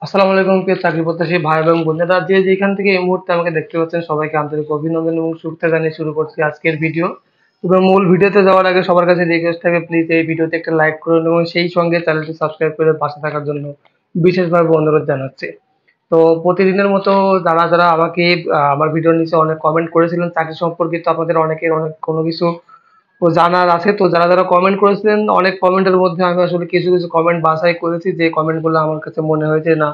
আসসালামু আলাইকুম প্রিয় চাকরি প্রত্যাশী ভাই এবং বোনেরা, যে যেখান থেকে এই মুহূর্তে আমাকে দেখতে পাচ্ছেন সবাইকে আন্তরিক অভিনন্দন এবং শুভেচ্ছা জানিয়ে শুরু করছি আজকের ভিডিও। তবে মূল ভিডিওতে যাওয়ার আগে সবার কাছে রিকোয়েস্ট থাকে, প্লিজ এই ভিডিওতে একটা লাইক করুন এবং সেই সঙ্গে চ্যানেলটি সাবস্ক্রাইব করে পাশে থাকার জন্য বিশেষভাবে অনুরোধ জানাচ্ছি। তো প্রতিদিনের মতো যারা যারা আমাকে আমার ভিডিওর নিচে অনেক কমেন্ট করেছিলেন চাকরি সম্পর্কিত, আপনাদের অনেকের অনেক কোনো কিছু জানার আছে। তো যারা যারা কমেন্ট করেছিলেন, অনেক কমেন্টের মধ্যে আমি আসলে কিছু কিছু কমেন্ট বাছাই করেছি, যে কমেন্টগুলো আমার কাছে মনে হয়েছে না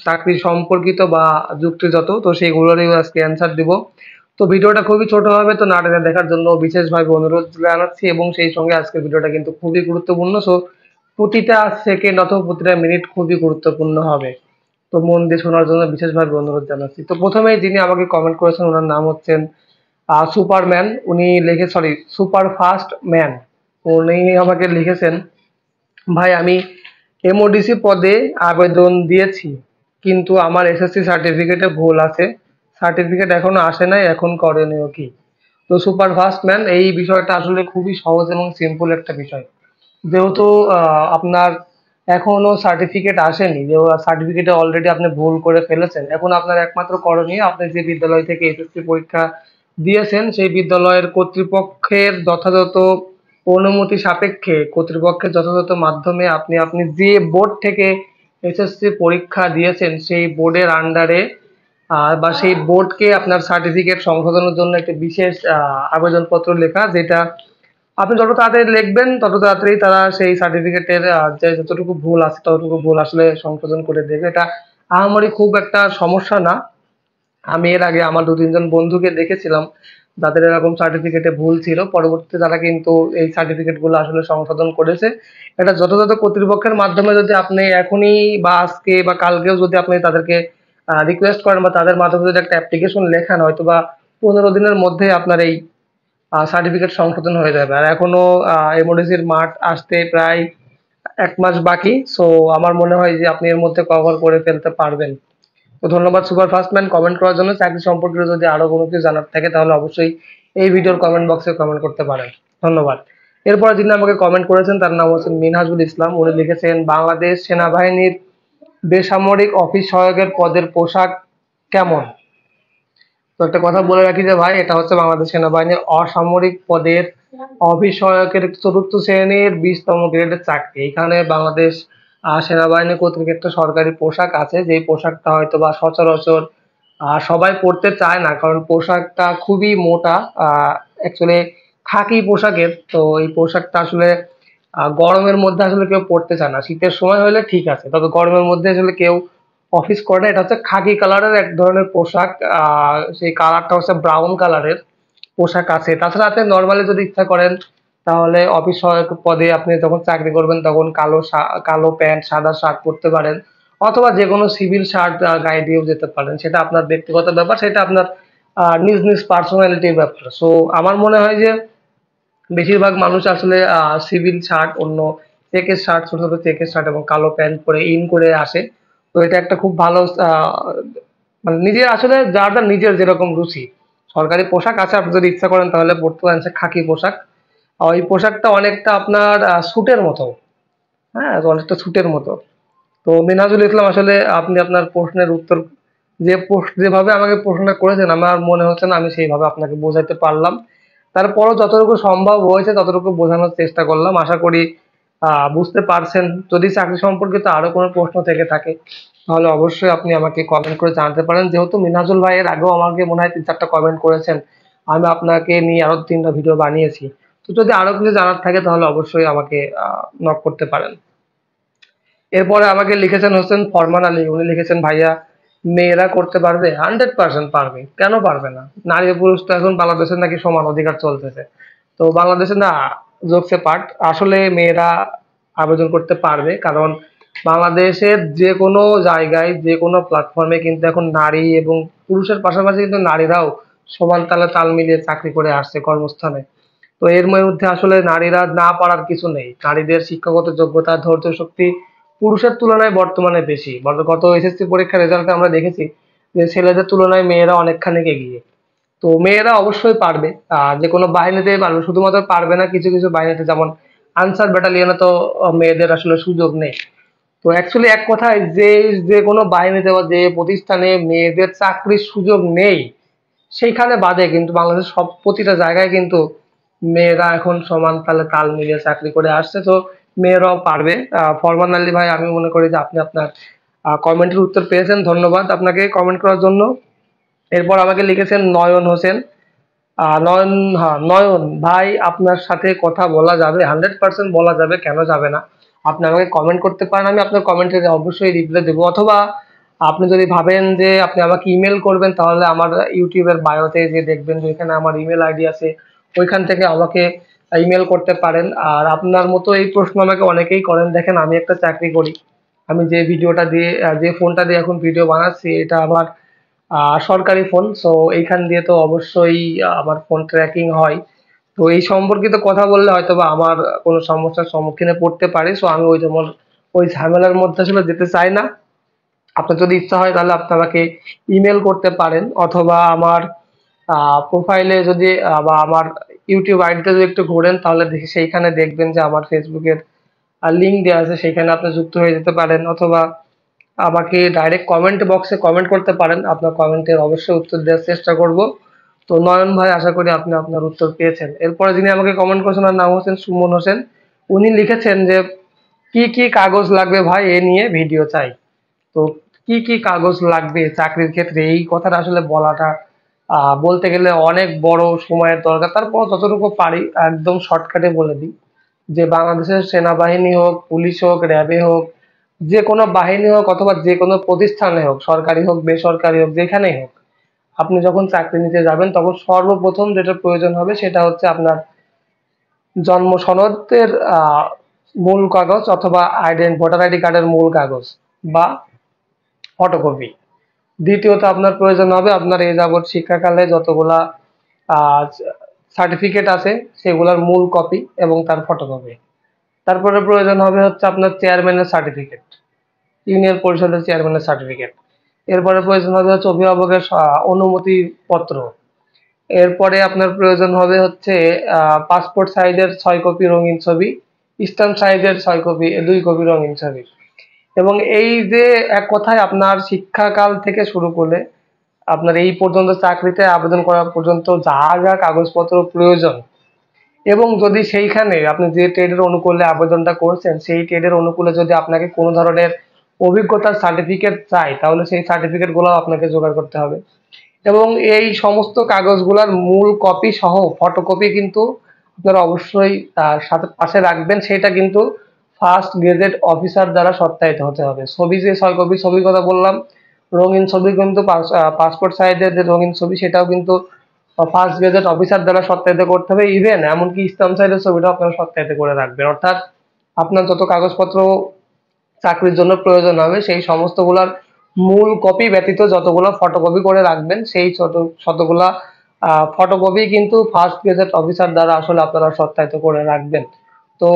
চাকরি সম্পর্কিত বা যুক্তিযত, তো সেইগুলোরই আজকে অ্যান্সার দিব। তো ভিডিওটা খুবই ছোট হবে, তো না টেনে দেখার জন্য বিশেষভাবে অনুরোধ জানাচ্ছি এবং সেই সঙ্গে আজকের ভিডিওটা কিন্তু খুবই গুরুত্বপূর্ণ। সো প্রতিটা সেকেন্ড অথবা প্রতিটা মিনিট খুবই গুরুত্বপূর্ণ হবে, তো মন দিয়ে শোনার জন্য বিশেষভাবে অনুরোধ জানাচ্ছি। তো প্রথমেই যিনি আমাকে কমেন্ট করেছেন ওনার নাম হচ্ছেন সুপারম্যান। উনি লিখে সরি সুপার ফাস্ট ম্যান। উনি আমাকে লিখেছেন, ভাই আমি এমওডিসি পদে আবেদন দিয়েছি, কিন্তু আমার এসএসসি সার্টিফিকেটে ভুল আছে। সার্টিফিকেট এখনো আসে নাই, এখন করণীয় কি? তো সুপার ফাস্ট ম্যান, এই বিষয়টা আসলে খুবই সহজ এবং সিম্পল একটা বিষয়। যেহেতু আপনার এখনো সার্টিফিকেট আসেনি, যে সার্টিফিকেটে অলরেডি আপনি ভুল করে ফেলেছেন, এখন আপনার একমাত্র করণীয় আপনি যে বিদ্যালয় থেকে এসএসসি পরীক্ষা দিয়েছেন সেই বিদ্যালয়ের কর্তৃপক্ষের যথাযথ অনুমতি সাপেক্ষে, কর্তৃপক্ষের যথাযথ মাধ্যমে আপনি আপনি যে বোর্ড থেকে এসএসসি পরীক্ষা দিয়েছেন সেই বোর্ডের আন্ডারে বা সেই বোর্ডকে আপনার সার্টিফিকেট সংশোধনের জন্য একটি বিশেষ আবেদনপত্র লেখা, যেটা আপনি যত তাড়াতাড়ি লিখবেন তত তাড়াতাড়ি তারা সেই সার্টিফিকেটের যে যতটুকু ভুল আছে ততটুকু ভুল আসলে সংশোধন করে দেবে। এটা আহামরি খুব একটা সমস্যা না। আমি এর আগে আমার ২-৩ জন বন্ধুকে দেখেছিলাম যাদের এরকম সার্টিফিকেটে ভুল ছিল। পরবর্তীতে তারা কিন্তু এই সার্টিফিকেটগুলো আসলে সংশোধন করেছে। এটা যথাযথ কর্তৃপক্ষের মাধ্যমে যদি আপনি এখনই বা আজকে বা কালকেও যদি আপনি তাদেরকে রিকোয়েস্ট করেন বা তাদের মাধ্যমে যদি একটা অ্যাপ্লিকেশন লেখান, হয়তোবা ১৫ দিনের মধ্যে আপনার এই সার্টিফিকেট সংশোধন হয়ে যাবে। আর এখনো এমওডিসির মাঠ আসতে প্রায় ১ মাস বাকি। সো আমার মনে হয় যে আপনি এর মধ্যে কভার করে ফেলতে পারবেন। তো ধন্যবাদ সুপার ফাস্ট ম্যান কমেন্ট করার জন্য। চাকরি সম্পর্কিত যদি আরো কোনো কিছু জানার থাকে তাহলে অবশ্যই এই ভিডিওর কমেন্ট বক্সে কমেন্ট করতে পারেন। ধন্যবাদ। এরপরে যিনি আমাকে কমেন্ট করেছেন তার নাম হচ্ছেন মিনহাজুল ইসলাম। উনি লিখেছেন, বাংলাদেশ সেনাবাহিনীর বেসামরিক অফিস সহায়কের পদের পোশাক কেমন? তো একটা কথা বলে রাখি যে ভাই, এটা হচ্ছে বাংলাদেশ সেনাবাহিনীর অসামরিক পদের অফিস সহায়কের ৪র্থ শ্রেণীর ২০তম গ্রেডের চাকরি। এখানে বাংলাদেশ সেনাবাহিনী কর্তৃক একটা সরকারি পোশাক আছে, যেই পোশাকটা হয়তো বা সচরাচর সবাই পড়তে চায় না, কারণ পোশাকটা খুবই মোটা, অ্যাকচুয়ালি খাকি পোশাকের। তো এই পোশাকটা আসলে গরমের মধ্যে আসলে কেউ পড়তে চায় না। শীতের সময় হলে ঠিক আছে, তবে গরমের মধ্যে আসলে কেউ অফিস করে না। এটা হচ্ছে খাকি কালারের এক ধরনের পোশাক। সেই কালারটা হচ্ছে ব্রাউন কালারের পোশাক আছে। তাছাড়া আপনি নরমালি যদি ইচ্ছা করেন তাহলে অফিস সহায়ক পদে আপনি যখন চাকরি করবেন তখন কালো প্যান্ট সাদা শার্ট পরতে পারেন, অথবা যে কোনো সিভিল শার্ট গায়ে দিয়েও যেতে পারেন। সেটা আপনার ব্যক্তিগত ব্যাপার, সেটা আপনার নিজ নিজ পার্সোনালিটির ব্যাপার। সো আমার মনে হয় যে বেশিরভাগ মানুষ আসলে সিভিল শার্ট, অন্য চেকের শার্ট, ছোট ছোট চেকের শার্ট এবং কালো প্যান্ট পরে ইন করে আসে। তো এটা একটা খুব ভালো মানে নিজের আসলে যার যার নিজের যেরকম রুচি। সরকারি পোশাক আছে, আপনি যদি ইচ্ছা করেন তাহলে পড়তে পারেন সে খাকি পোশাক। ওই পোশাকটা অনেকটা আপনার স্যুটের মতো। হ্যাঁ, অনেকটা স্যুটের মতো। তো মিনহাজুল ইসলাম, আসলে আপনি আপনার প্রশ্নের উত্তর যেভাবে আমাকে প্রশ্নটা করেছেন, আমার মনে হচ্ছে না আমি সেইভাবে আপনাকে বোঝাতে পারলাম। তারপরও যতটুকু সম্ভব হয়েছে ততটুকু বোঝানোর চেষ্টা করলাম। আশা করি বুঝতে পারছেন। যদি চাকরি সম্পর্কিত আরো কোনো প্রশ্ন থেকে থাকে তাহলে অবশ্যই আপনি আমাকে কমেন্ট করে জানাতে পারেন। যেহেতু মিনহাজুল ভাই এর আগেও আমাকে মনে হয় ৩-৪টা কমেন্ট করেছেন। আমি আপনাকে নিয়ে আরো ৩টা ভিডিও বানিয়েছি। তো যদি আরো কিছু জানার থাকে তাহলে অবশ্যই আমাকে নক করতে পারেন। এরপরে আমাকে লিখেছেন হোসেন ফরমান আলী। উনি লিখেছেন, ভাইয়া মেয়েরা করতে পারবে? 100% পারবে, কেন পারবে না? নারী ও পুরুষ তো এখন বাংলাদেশে নাকি সমান অধিকার চলতেছে। তো বাংলাদেশে না, জোকসে পার্ট, আসলে মেয়েরা আবেদন করতে পারবে, কারণ বাংলাদেশের যে কোনো জায়গায় যে কোনো প্ল্যাটফর্মে কিন্তু এখন নারী এবং পুরুষের পাশাপাশি কিন্তু নারীরাও সমান তালে তাল মিলিয়ে চাকরি করে আসছে কর্মস্থানে। তো এর মধ্যে আসলে নারীরা না পারার কিছু নেই। নারীদের শিক্ষাগত যোগ্যতা, ধৈর্য শক্তি পুরুষের তুলনায় বর্তমানে বেশি। গত এসএসসি পরীক্ষার রেজাল্টে আমরা দেখেছি যে ছেলেদের তুলনায় মেয়েরা অনেকখানি এগিয়ে। তো মেয়েরা অবশ্যই পারবে, যে কোনো বাহিনীতেই পারবে। শুধুমাত্র পারবে না, কিছু কিছু বাহিনীতে, যেমন আনসার ব্যাটালিয়নে তো মেয়েদের আসলে সুযোগ নেই। তো অ্যাকচুয়ালি এক কথায় যে যে কোনো বাহিনীতে বা যে প্রতিষ্ঠানে মেয়েদের চাকরির সুযোগ নেই সেইখানে বাদে কিন্তু বাংলাদেশের সব প্রতিটা জায়গায় কিন্তু মেয়েরা এখন সমান তালে তাল মিলিয়ে চাকরি করে আসছে। তো মেয়েরাও পারবে। ফরমান আলী ভাই, আমি মনে করি যে আপনি আপনার কমেন্টের উত্তর পেয়েছেন, ধন্যবাদ আপনাকে কমেন্ট করার জন্য। এরপর আমাকে লিখেছেন নয়ন হোসেন। নয়ন, হ্যাঁ নয়ন ভাই, আপনার সাথে কথা বলা যাবে, 100% বলা যাবে, কেন যাবে না। আপনি আমাকে কমেন্ট করতে পারেন, আমি আপনার কমেন্টে অবশ্যই রিপ্লাই দেবো। অথবা আপনি যদি ভাবেন যে আপনি আমাকে ইমেল করবেন, তাহলে আমার ইউটিউবের বায়োতে যে দেখবেন যে ওইখানে আমার ইমেল আইডি আছে, ওইখান থেকে আমাকে ইমেল করতে পারেন। আর আপনার মতো এই প্রশ্ন আমাকে অনেকেই করেন। দেখেন, আমি একটা চাকরি করি, আমি যে ভিডিওটা দিয়ে যে ফোনটা দিয়ে এখন ভিডিও বানাচ্ছি, এটা আমার সরকারি ফোন। সো এইখান দিয়ে তো অবশ্যই আমার ফোন ট্র্যাকিং হয়। তো এই সম্পর্কিত কথা বললে হয়তোবা আমার কোনো সমস্যার সম্মুখীনে পড়তে পারি। সো আমি ওই যেমন ওই ঝামেলার মধ্যে আসলে যেতে চাই না। আপনার যদি ইচ্ছা হয় তাহলে আপনি আমাকে ইমেল করতে পারেন, অথবা আমার প্রোফাইলে যদি বা আমার ইউটিউব আইডিতে যদি একটু ঘোরেন, তাহলে দেখি সেইখানে দেখবেন যে আমার ফেসবুকের লিঙ্ক দেওয়া আছে, সেইখানে আপনি যুক্ত হয়ে যেতে পারেন। অথবা আমাকে ডাইরেক্ট কমেন্ট বক্সে কমেন্ট করতে পারেন, আপনার কমেন্টের অবশ্যই উত্তর দেওয়ার চেষ্টা করব। তো নয়ন ভাই, আশা করি আপনি আপনার উত্তর পেয়েছেন। এরপরে যিনি আমাকে কমেন্ট করেছেন, ওনার নাম হচ্ছেন সুমন হোসেন। উনি লিখেছেন যে কি কি কাগজ লাগবে ভাই, এ নিয়ে ভিডিও চাই। তো কি কি কাগজ লাগবে চাকরির ক্ষেত্রে, এই কথাটা আসলে বলাটা বলতে গেলে অনেক বড় সময়ের দরকার। তারপর যতটুকু পারি একদম শর্টকাটে বলে দিই যে বাংলাদেশের সেনাবাহিনী হোক, পুলিশ হোক, র্যাবে হোক, যে কোনো বাহিনী হোক, অথবা যে কোনো প্রতিষ্ঠানে হোক, সরকারি হোক বেসরকারি হোক, যেখানেই হোক, আপনি যখন চাকরি নিতে যাবেন তখন সর্বপ্রথম যেটা প্রয়োজন হবে সেটা হচ্ছে আপনার জন্ম সনদের মূল কাগজ, অথবা ভোটার আইডি কার্ডের মূল কাগজ বা ফটোকপি। দ্বিতীয়ত আপনার প্রয়োজন হবে আপনার এই যাবৎ শিক্ষাকালে যতগুলা সার্টিফিকেট আছে সেগুলোর মূল কপি এবং তার ফটোকপি। তারপরে প্রয়োজন হবে হচ্ছে আপনার চেয়ারম্যানের সার্টিফিকেট, ইউনিয়ন পরিষদের চেয়ারম্যানের সার্টিফিকেট। এরপরে প্রয়োজন হবে হচ্ছে অভিভাবকের অনুমতি পত্র। এরপরে আপনার প্রয়োজন হবে হচ্ছে পাসপোর্ট সাইজের 6 কপি রঙিন ছবি, স্ট্যাম্প সাইজের 6 কপি, 2 কপি রঙিন ছবি। এবং এই যে এক কথায় আপনার শিক্ষাকাল থেকে শুরু করে আপনার এই পর্যন্ত চাকরিতে আবেদন করা পর্যন্ত যা যা কাগজপত্র প্রয়োজন, এবং যদি সেইখানে আপনি যে ট্রেডের অনুকূলে আবেদনটা করছেন সেই ট্রেডের অনুকূলে যদি আপনাকে কোনো ধরনের অভিজ্ঞতার সার্টিফিকেট চাই, তাহলে সেই সার্টিফিকেট গুলো আপনাকে জোগাড় করতে হবে। এবং এই সমস্ত কাগজগুলোর মূল কপি সহ ফটোকপি কিন্তু আপনারা অবশ্যই সাথে পাশে রাখবেন। সেটা কিন্তু ফার্স্ট গেজেট অফিসার দ্বারা সত্যায়িত হতে হবে। ছবি যে 6 কপি ছবির কথা বললাম, রঙিন ছবি কিন্তু পাসপোর্ট সাইজের যে রঙিন ছবি সেটাও কিন্তু ফার্স্ট গেজেট অফিসার দ্বারা সত্যায়িত করতে হবে। ইভেন এমনকি স্ট্যাম্প সাইজের ছবিটাও আপনারা সত্যায়িত করে রাখবেন। অর্থাৎ আপনার যত কাগজপত্র চাকরির জন্য প্রয়োজন হবে সেই সমস্তগুলার মূল কপি ব্যতীত যতগুলো ফটোকপি করে রাখবেন, সেই শতগুলা ফটোকপি কিন্তু ফার্স্ট গেজেট অফিসার দ্বারা আসলে আপনারা সত্যায়িত করে রাখবেন। তো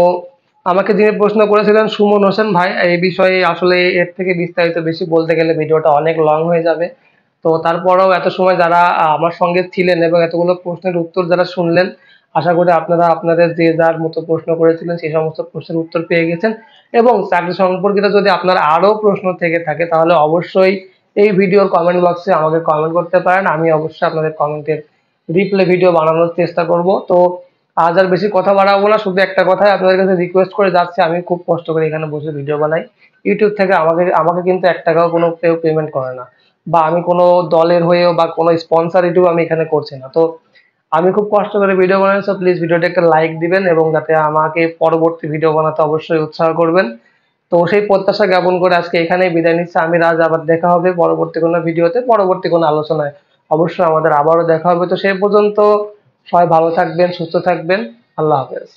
আমাকে যিনি প্রশ্ন করেছিলেন সুমন হোসেন ভাই, এই বিষয়ে আসলে এর থেকে বিস্তারিত বেশি বলতে গেলে ভিডিওটা অনেক লং হয়ে যাবে। তো তারপরেও এত সময় যারা আমার সঙ্গে ছিলেন এবং এতগুলো প্রশ্নের উত্তর যারা শুনলেন, আশা করি আপনারা আপনাদের যে যার মতো প্রশ্ন করেছিলেন সেই সমস্ত প্রশ্নের উত্তর পেয়ে গেছেন। এবং চাকরি সম্পর্কিত যদি আপনার আরো প্রশ্ন থেকে থাকে তাহলে অবশ্যই এই ভিডিওর কমেন্ট বক্সে আমাকে কমেন্ট করতে পারেন। আমি অবশ্যই আপনাদের কমেন্টের রিপ্লাই ভিডিও বানানোর চেষ্টা করব। তো আজ আর বেশি কথা বাড়াবো না, শুধু একটা কথাই আপনাদের কাছে রিকোয়েস্ট করে যাচ্ছি, আমি খুব কষ্ট করে এখানে বসে ভিডিও বানাই। ইউটিউব থেকে আমাকে আমাকে কিন্তু 1 টাকাও কোনো কেউ পেমেন্ট করে না, বা আমি কোনো দলের হয়েও বা কোনো স্পন্সরিটিও আমি এখানে করছি না। তো আমি খুব কষ্ট করে ভিডিও বানাই। সো প্লিজ ভিডিওটা একটা লাইক দিবেন এবং যাতে আমাকে পরবর্তী ভিডিও বানাতে অবশ্যই উৎসাহ করবেন। তো সেই প্রত্যাশা জ্ঞাপন করে আজকে এখানেই বিদায় নিচ্ছি আমি রাজ। আবার দেখা হবে পরবর্তী কোনো ভিডিওতে, পরবর্তী কোনো আলোচনায়। অবশ্যই আমাদের আবারও দেখা হবে। তো সেই পর্যন্ত সবাই ভালো থাকবেন, সুস্থ থাকবেন। আল্লাহ হাফেজ।